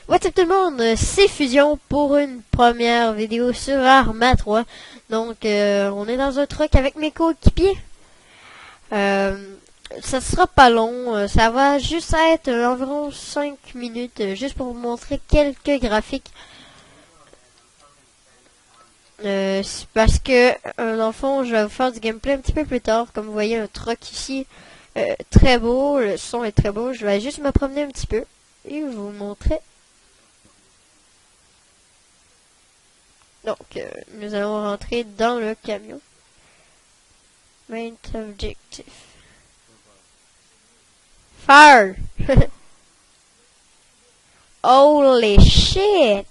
What's up tout le monde, c'est Fusion pour une première vidéo sur Arma 3. Donc on est dans un truck avec mes coéquipiers. Ça sera pas long, ça va juste être environ 5 minutes, juste pour vous montrer quelques graphiques. C'est parce que dans le fond je vais vous faire du gameplay un petit peu plus tard. Comme vous voyez, un truck ici, très beau, le son est très beau. Je vais juste me promener un petit peu et vous montrer. Donc, nous allons rentrer dans le camion. Main objective. Fire! Holy shit!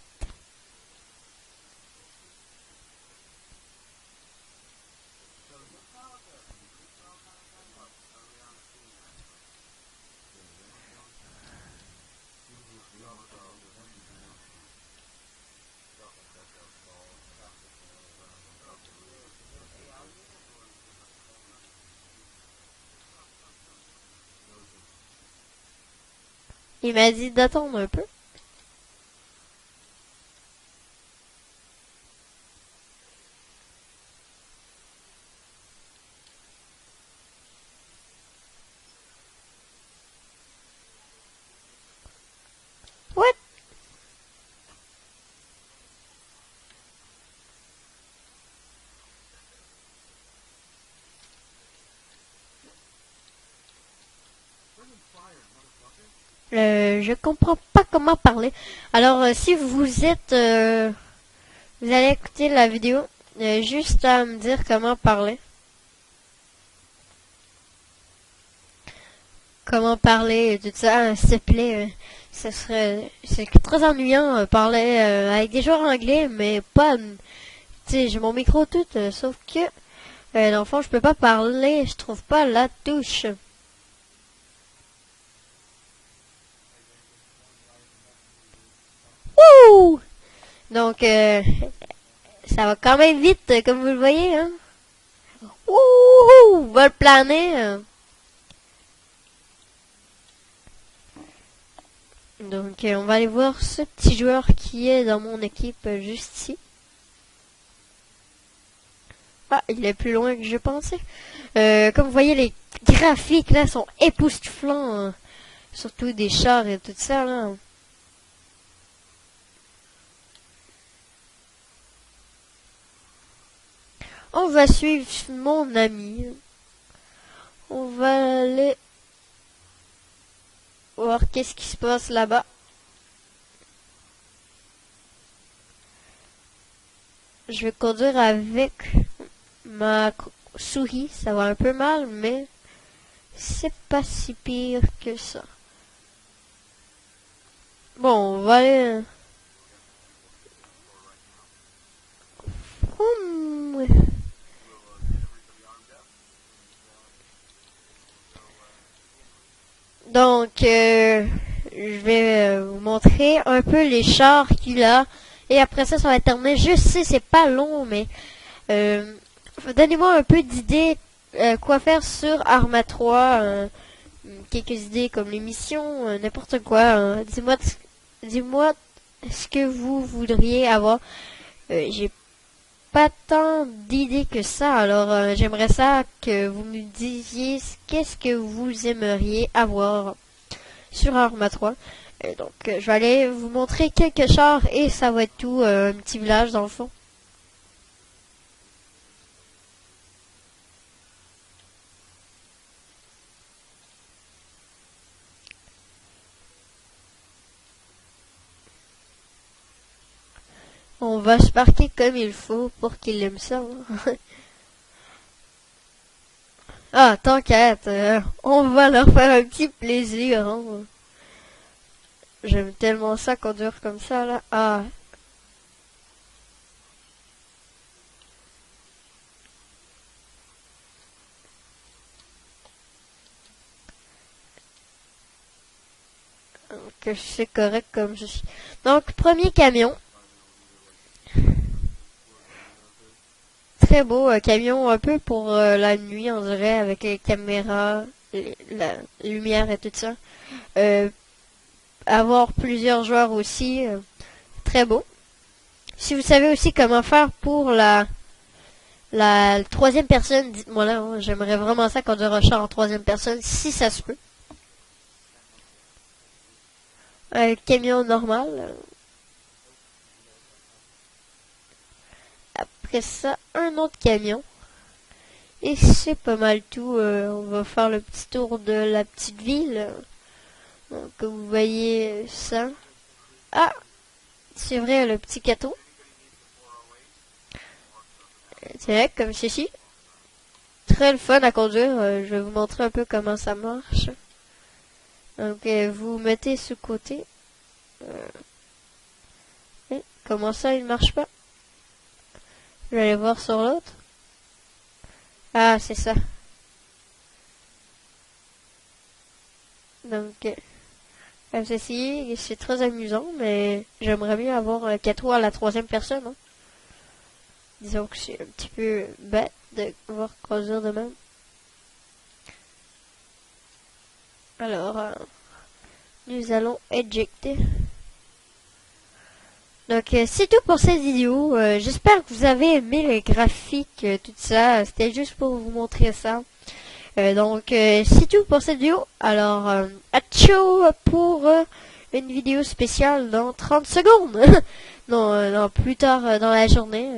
Il m'a dit d'attendre un peu. What? Je comprends pas comment parler. Alors, si vous êtes... vous allez écouter la vidéo, juste à me dire comment parler. Comment parler et tout ça, s'il te plaît. C'est très ennuyant parler avec des joueurs anglais, mais pas... Tu sais, j'ai mon micro tout, sauf que... dans le fond, je peux pas parler, je trouve pas la touche. Wouh! Donc, ça va quand même vite, comme vous le voyez, hein. Wouhou! Va le planer. Donc, on va aller voir ce petit joueur qui est dans mon équipe, juste ici. Ah, il est plus loin que je pensais. Comme vous voyez, les graphiques, là, sont époustouflants. Hein. Surtout des chars et tout ça, là. On va suivre mon ami. On va aller voir qu'est-ce qui se passe là-bas. Je vais conduire avec ma souris. Ça va un peu mal, mais c'est pas si pire que ça. Bon, on va aller... Donc, je vais vous montrer un peu les chars qu'il a. Et après ça, ça va terminer. Je sais, c'est pas long, mais donnez-moi un peu d'idées quoi faire sur Arma 3. Quelques idées comme les missions, n'importe quoi. Dis-moi ce que vous voudriez avoir. J'ai pas tant d'idées que ça, alors j'aimerais ça que vous me disiez qu'est-ce que vous aimeriez avoir sur Arma 3. Donc je vais aller vous montrer quelques chars et ça va être tout, un petit village dans le fond. On va se parquer comme il faut pour qu'il aime ça. Hein. Ah, t'inquiète, on va leur faire un petit plaisir. Hein. J'aime tellement ça conduire comme ça, là. Ah. Donc, c'est correct comme je suis. Donc, premier camion. Très beau, camion un peu pour la nuit, on dirait, avec les caméras, la lumière et tout ça. avoir plusieurs joueurs aussi. Très beau. Si vous savez aussi comment faire pour la troisième personne, dites-moi là. Hein, j'aimerais vraiment ça qu'on un char en troisième personne, si ça se peut. Un camion normal. Après ça, un autre camion. Et c'est pas mal tout. On va faire le petit tour de la petite ville. Donc, comme vous voyez ça. Ah, c'est vrai, le petit gâteau. C'est vrai, comme ceci. Très le fun à conduire. Je vais vous montrer un peu comment ça marche. Donc, vous mettez ce côté. Et comment ça, il marche pas? Je vais aller voir sur l'autre. Ah, c'est ça. Donc, comme ceci, c'est très amusant, mais j'aimerais bien avoir un 4 à la troisième personne. Hein. Disons que c'est un petit peu bête de voir conduire de même. Alors, nous allons éjecter. Donc, c'est tout pour cette vidéo. J'espère que vous avez aimé les graphiques, tout ça. C'était juste pour vous montrer ça. Donc, c'est tout pour cette vidéo. Alors, à ciao pour une vidéo spéciale dans 30 secondes. non, plus tard dans la journée.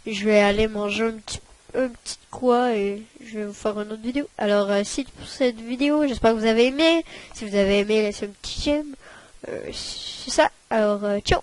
Je vais aller manger un petit quoi et je vais vous faire une autre vidéo. Alors, c'est tout pour cette vidéo. J'espère que vous avez aimé. Si vous avez aimé, laissez un petit j'aime. C'est ça. Alors, ciao.